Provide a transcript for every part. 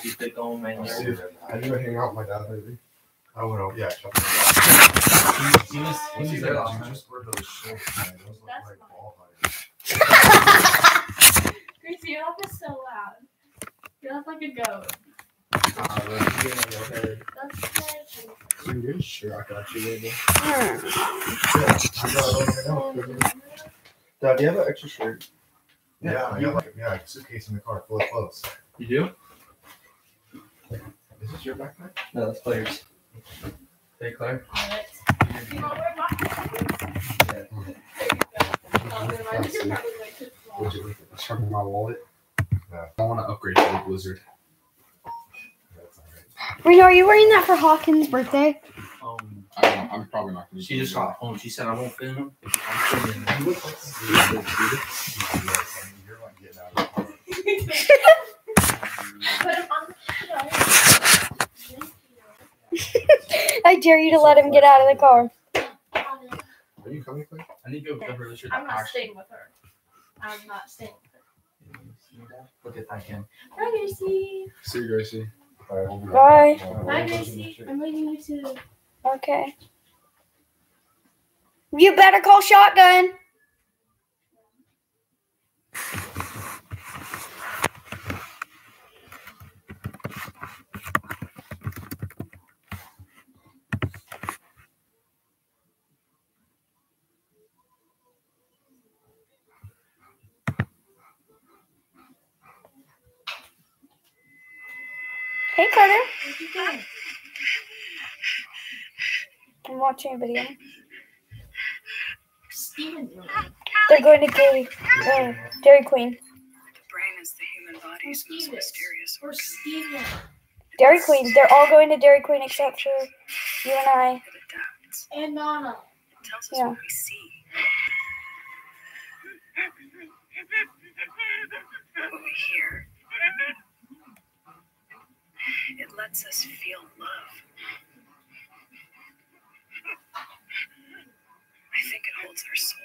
keep it going, man. Have you been hanging out with my dad lately? I went over, yeah. He was there last time. Just wear those shorts, man. Those look like ball huggers. Gracie, your laugh is so loud. You laugh like a goat. That's Are you sure I can actually wear this? Dad, do you have an extra shirt? Yeah, I got like a suitcase in the car full of clothes. You do? Is this your backpack? No, that's Claire's. Hey, Claire. You want to wear my Would you leave it? It's from my wallet. Yeah. I want to upgrade to the Blizzard. That's alright. Reno, are you wearing that for Hawkins' birthday? I don't know. I'm probably not going to. She just got home. She said I won't fit him. You look like you're like getting out of the car. Put him on I dare you to let him get out of the car. Are you coming, Claire? I need to go give her the shirt. I'm not staying with her. I'm not staying with her. Look at that him. Hi, Gracie. See you, Gracie. Alright, we'll be Bye. Hi, Gracie. I'm leaving you too. Okay. You better call shotgun. Hey, Carter. What you doing? I'm watching a video. Steven doing? They're going to Dairy Queen. The brain is the human body's most mysterious Or organ. Steven? Dairy Queen. They're all going to Dairy Queen except for you and I. It adapts. And Nana. It tells us Yeah. what we see. What we hear. It lets us feel love. I think it holds our soul.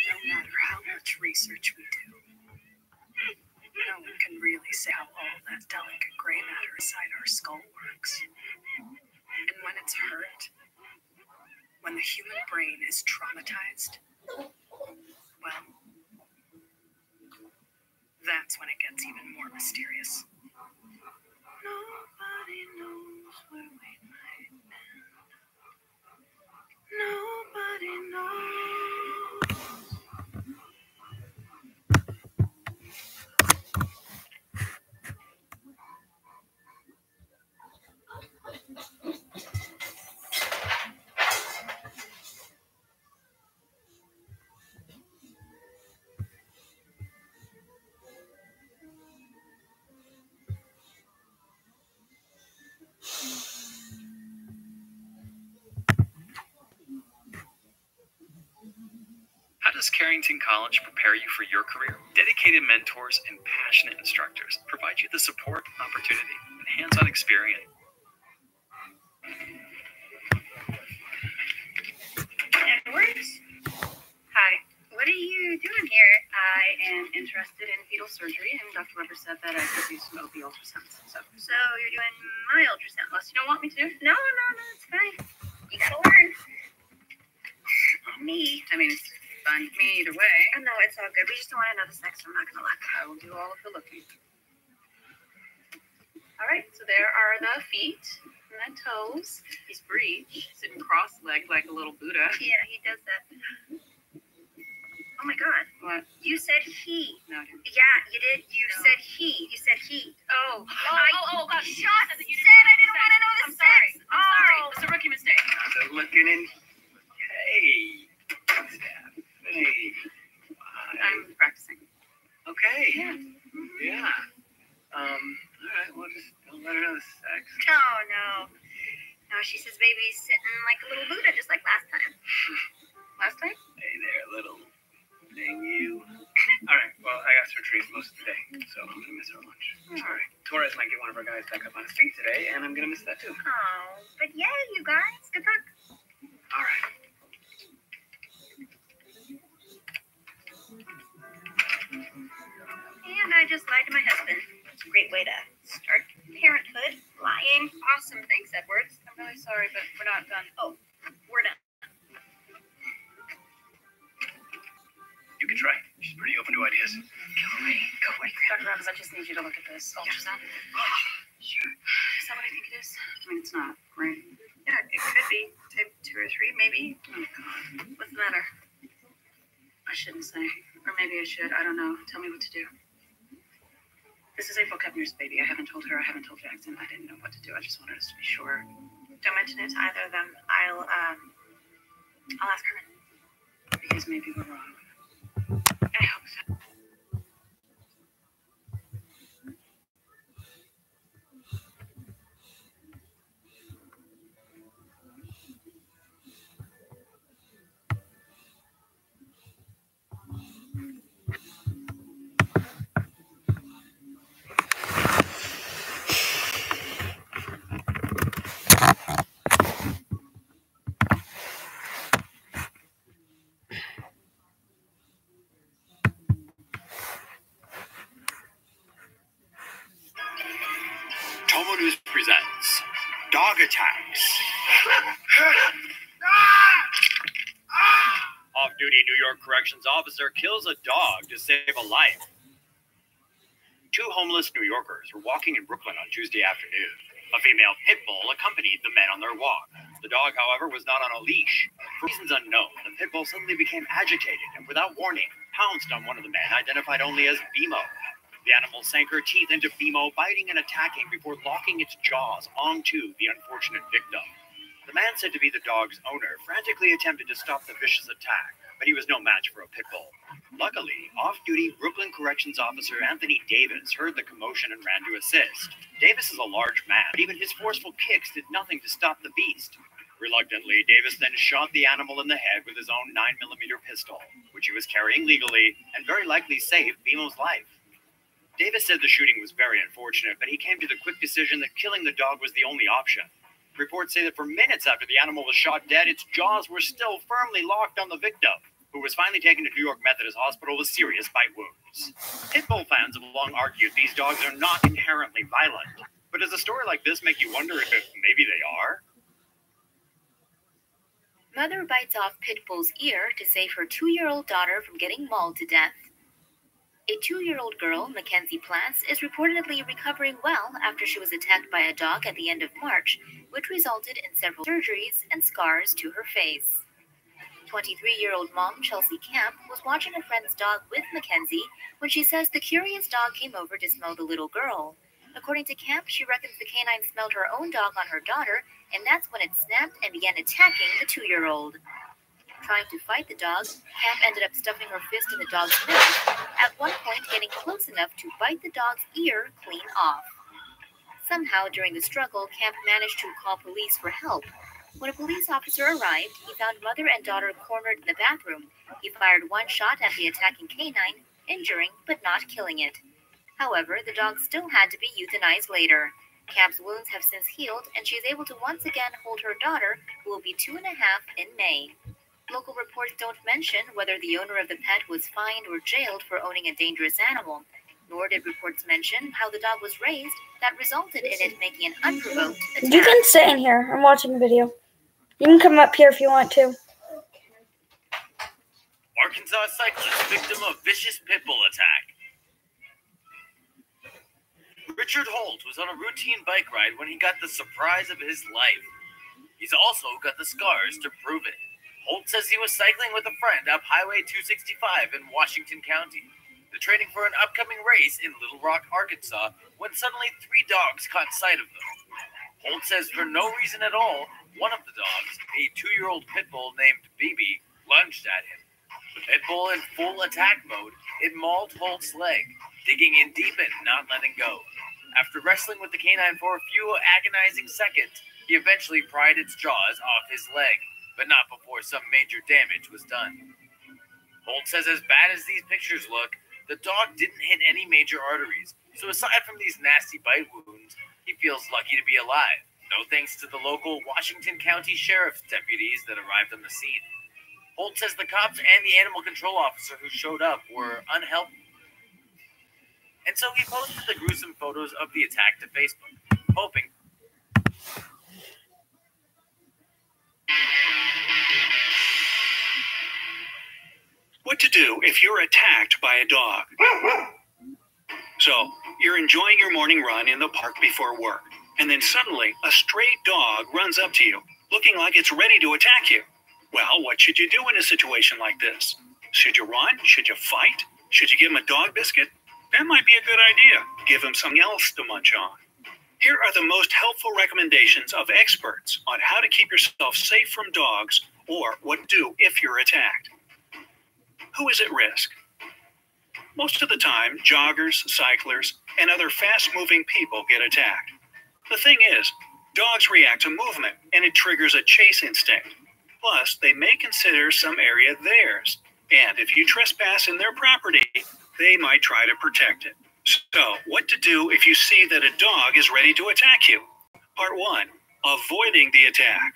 No matter how much research we do, no one can really say how all that delicate gray matter inside our skull works. And when it's hurt, when the human brain is traumatized, well, that's when it gets even more mysterious. Nobody knows where we might end. Nobody knows. How does Carrington College prepare you for your career? Dedicated mentors and passionate instructors provide you the support, opportunity, and hands-on experience. Edwards? Hi. What are you doing here? I am interested in fetal surgery, and Dr. Weber said that I could do some OB ultrasounds. So you're doing my ultrasound, unless you don't want me to? No, it's fine. You gotta learn. Me. I mean, it's fun with me either way. Oh, no, it's all good. We just don't want to know the sex. I'm not gonna look. I will do all of the looking. All right, so there are the feet and the toes. He's breech, sitting cross-legged like a little Buddha. Yeah, he does that. Oh my God. What? You said he. No, I didn't. Yeah, you did. You said he. You said he. Oh, God. I just said I didn't want to know the sex. I'm sorry. It's a rookie mistake. How's it looking in? Hey, Stephanie. I'm practicing. Okay. Yeah. Yeah. All right. Well, just don't let her know the sex. No. No, she says baby's sitting like a little Buddha, just like last time. Last time? Hey there, little thing you. All right. Well, I got surgeries most of the day, so I'm gonna miss our lunch. Sorry. Torres might get one of our guys back up on his feet today, and I'm gonna miss that too. Oh, but yeah, you guys. Good luck. All right. just lied to my husband. It's a great way to start parenthood. Lying. Awesome. Thanks, Edwards. I'm really sorry, but we're not done. Oh, we're done. You can try. She's pretty open to ideas. Go away. Dr. Adams, I just need you to look at this ultrasound. Sure. Is that what I think it is? I mean, it's not, right? Yeah, it could be. Type 2 or 3, maybe. Oh, God. What's the matter? I shouldn't say. Or maybe I should. I don't know. Tell me what to do. This is April Kepner's baby. I haven't told her. I haven't told Jackson. I didn't know what to do. I just wanted us to be sure. Don't mention it to either of them. I'll ask her. Because maybe we're wrong. I hope so. Tomo News presents Dog Attacks. Off-duty New York corrections officer kills a dog to save a life. Two homeless New Yorkers were walking in Brooklyn on Tuesday afternoon. A female pit bull accompanied the men on their walk. The dog, however, was not on a leash. For reasons unknown, the pit bull suddenly became agitated and, without warning, pounced on one of the men, identified only as Bimo. The animal sank her teeth into Bimo, biting and attacking before locking its jaws onto the unfortunate victim. The man, said to be the dog's owner, frantically attempted to stop the vicious attack, but he was no match for a pit bull. Luckily, off-duty Brooklyn Corrections Officer Anthony Davis heard the commotion and ran to assist. Davis is a large man, but even his forceful kicks did nothing to stop the beast. Reluctantly, Davis then shot the animal in the head with his own 9mm pistol, which he was carrying legally, and very likely saved Bimo's life. Davis said the shooting was very unfortunate, but he came to the quick decision that killing the dog was the only option. Reports say that for minutes after the animal was shot dead, its jaws were still firmly locked on the victim, who was finally taken to New York Methodist Hospital with serious bite wounds. Pit bull fans have long argued these dogs are not inherently violent. But does a story like this make you wonder if maybe they are? Mother bites off pit bull's ear to save her 2-year-old daughter from getting mauled to death. A 2-year-old girl, Mackenzie Plants, is reportedly recovering well after she was attacked by a dog at the end of March, which resulted in several surgeries and scars to her face. 23-year-old mom Chelsea Camp was watching a friend's dog with Mackenzie when she says the curious dog came over to smell the little girl. According to Camp, she reckons the canine smelled her own dog on her daughter, and that's when it snapped and began attacking the 2-year-old. Trying to fight the dog, Camp ended up stuffing her fist in the dog's mouth, at one point getting close enough to bite the dog's ear clean off. Somehow, during the struggle, Camp managed to call police for help. When a police officer arrived, he found mother and daughter cornered in the bathroom. He fired one shot at the attacking canine, injuring but not killing it. However, the dog still had to be euthanized later. Camp's wounds have since healed, and she is able to once again hold her daughter, who will be 2.5 in May. Local reports don't mention whether the owner of the pet was fined or jailed for owning a dangerous animal, nor did reports mention how the dog was raised that resulted in it making an unprovoked attack. You can sit in here. I'm watching the video. You can come up here if you want to. Arkansas cyclist victim of vicious pit bull attack. Richard Holt was on a routine bike ride when he got the surprise of his life. He's also got the scars to prove it. Holt says he was cycling with a friend up Highway 265 in Washington County. They're training for an upcoming race in Little Rock, Arkansas, when suddenly 3 dogs caught sight of them. Holt says for no reason at all, one of the dogs, a 2-year-old pit bull named BB, lunged at him. The pit bull in full attack mode, it mauled Holt's leg, digging in deep and not letting go. After wrestling with the canine for a few agonizing seconds, he eventually pried its jaws off his leg, but not before some major damage was done. Holt says as bad as these pictures look, the dog didn't hit any major arteries, so aside from these nasty bite wounds, he feels lucky to be alive, no thanks to the local Washington County Sheriff's deputies that arrived on the scene. Holt says the cops and the animal control officer who showed up were unhelpful and so he posted the gruesome photos of the attack to Facebook, hoping what to do if you're attacked by a dog. So, you're enjoying your morning run in the park before work, and then suddenly a stray dog runs up to you, looking like it's ready to attack you. Well, what should you do in a situation like this? Should you run? Should you fight? Should you give him a dog biscuit? That might be a good idea. Give him something else to munch on. Here are the most helpful recommendations of experts on how to keep yourself safe from dogs or what to do if you're attacked. Who is at risk? Most of the time, joggers, cyclers, and other fast-moving people get attacked. The thing is, dogs react to movement, and it triggers a chase instinct. Plus, they may consider some area theirs, and if you trespass in their property, they might try to protect it. So, what to do if you see that a dog is ready to attack you? Part 1. Avoiding the attack.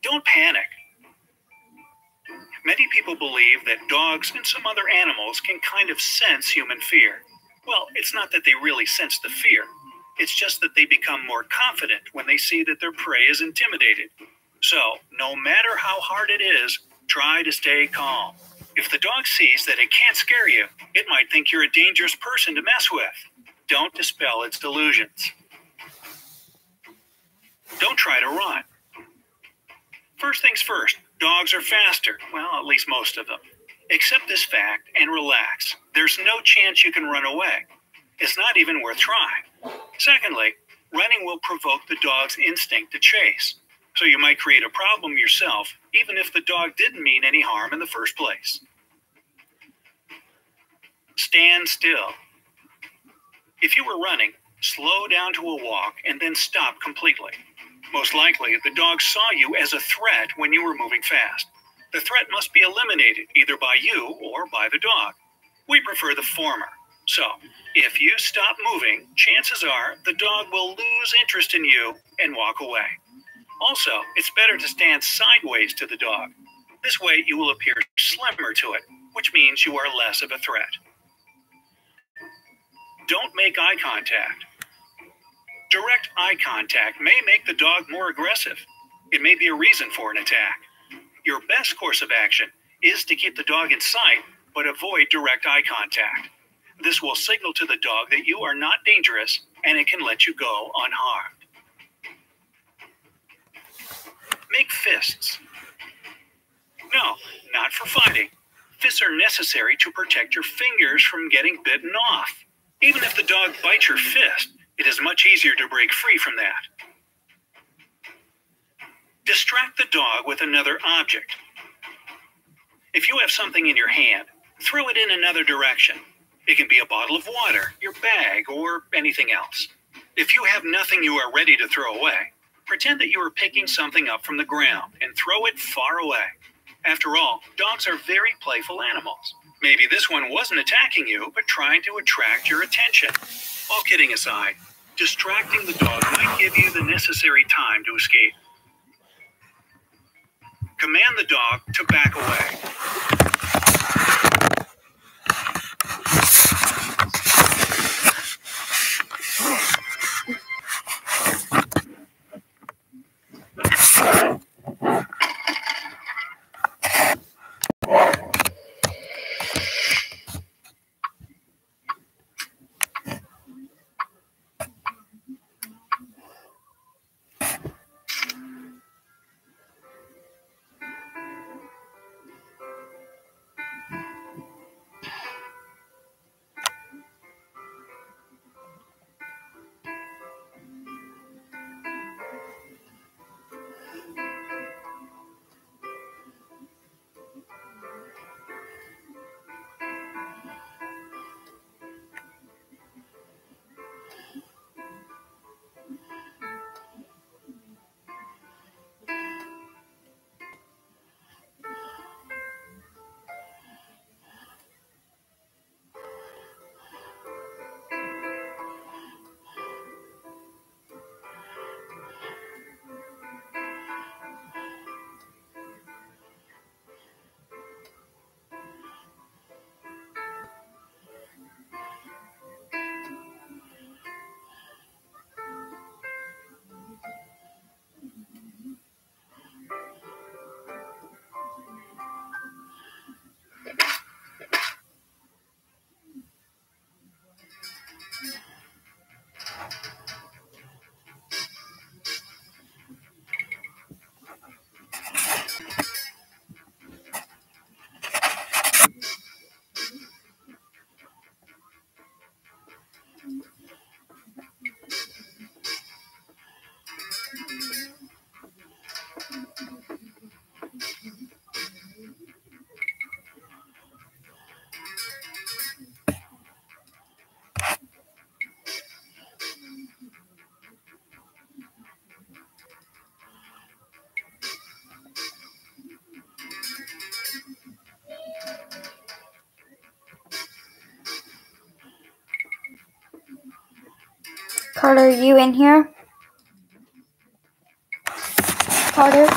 Don't panic. Many people believe that dogs and some other animals can kind of sense human fear. Well, it's not that they really sense the fear. It's just that they become more confident when they see that their prey is intimidated. So, no matter how hard it is, try to stay calm. If the dog sees that it can't scare you, it might think you're a dangerous person to mess with. Don't dispel its delusions. Don't try to run. First things first, dogs are faster. Well, at least most of them. Accept this fact and relax. There's no chance you can run away. It's not even worth trying. Secondly, running will provoke the dog's instinct to chase. So you might create a problem yourself, even if the dog didn't mean any harm in the first place. Stand still. If you were running, slow down to a walk and then stop completely. Most likely, the dog saw you as a threat when you were moving fast. The threat must be eliminated either by you or by the dog. We prefer the former. So, if you stop moving, chances are the dog will lose interest in you and walk away. Also, it's better to stand sideways to the dog. This way you will appear slimmer to it, which means you are less of a threat. Don't make eye contact. Direct eye contact may make the dog more aggressive. It may be a reason for an attack. Your best course of action is to keep the dog in sight, but avoid direct eye contact. This will signal to the dog that you are not dangerous, and it can let you go unharmed. Make fists. No, not for fighting. Fists are necessary to protect your fingers from getting bitten off. Even if the dog bites your fist, it is much easier to break free from that. Distract the dog with another object. If you have something in your hand, throw it in another direction. It can be a bottle of water, your bag, or anything else. If you have nothing you are ready to throw away, pretend that you are picking something up from the ground and throw it far away. After all, dogs are very playful animals. Maybe this one wasn't attacking you, but trying to attract your attention. All kidding aside, distracting the dog might give you the necessary time to escape. Command the dog to back away. Carter, are you in here? Carter?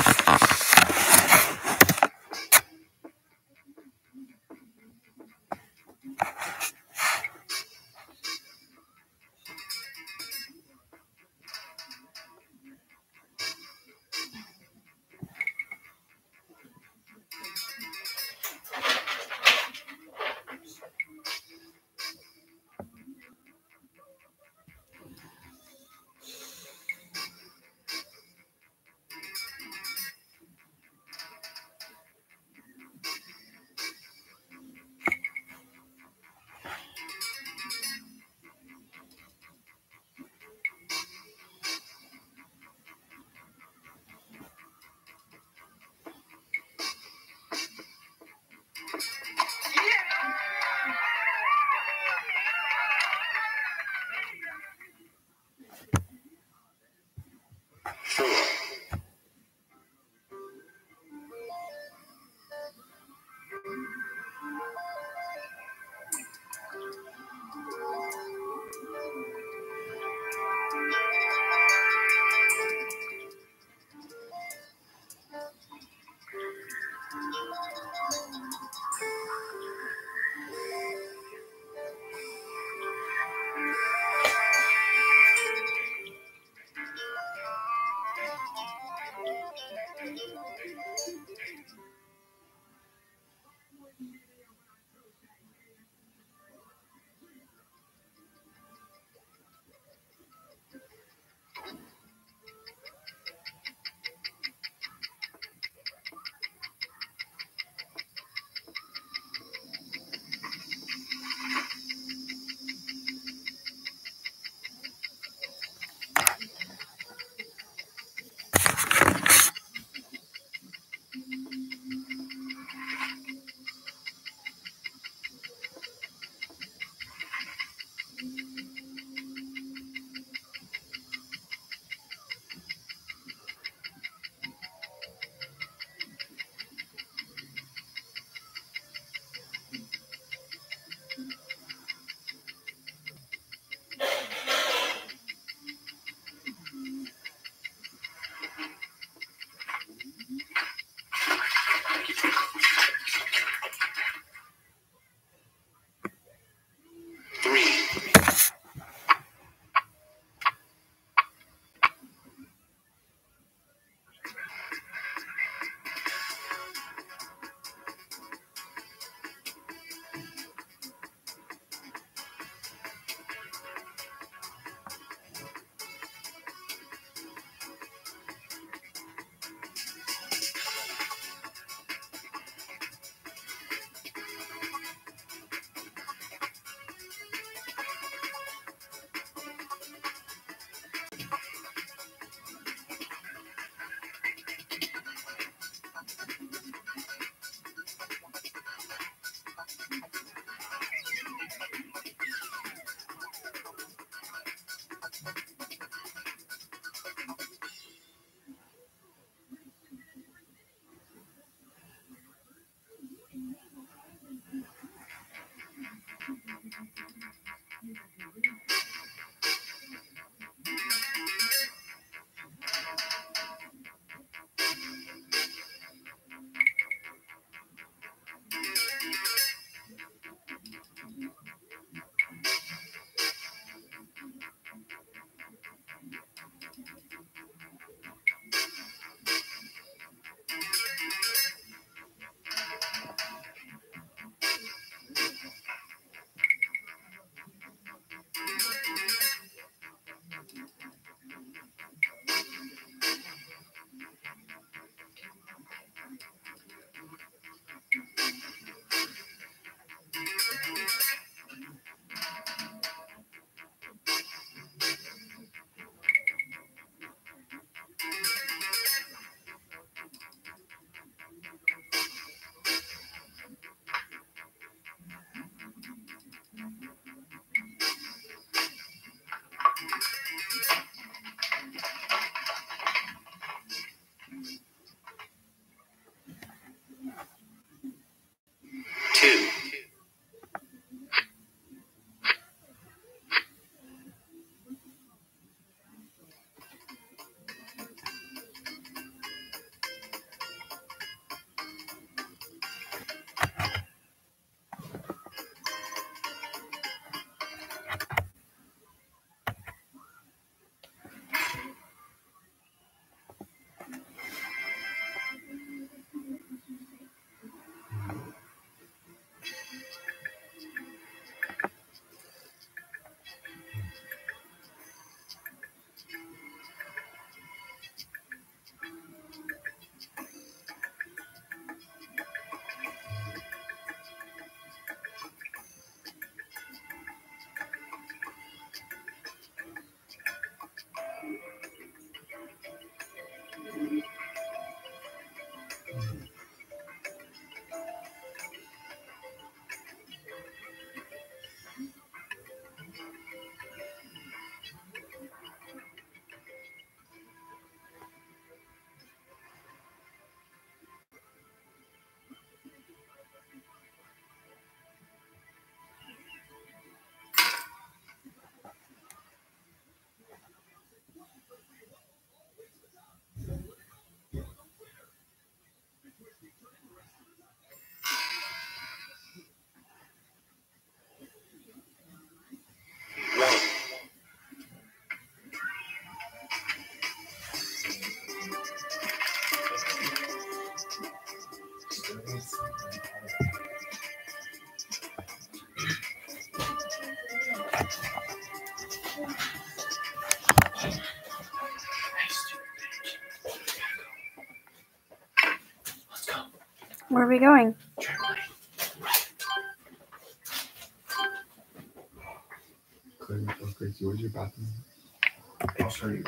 Where are we going? Gracie, where's your bathroom? I'll show you.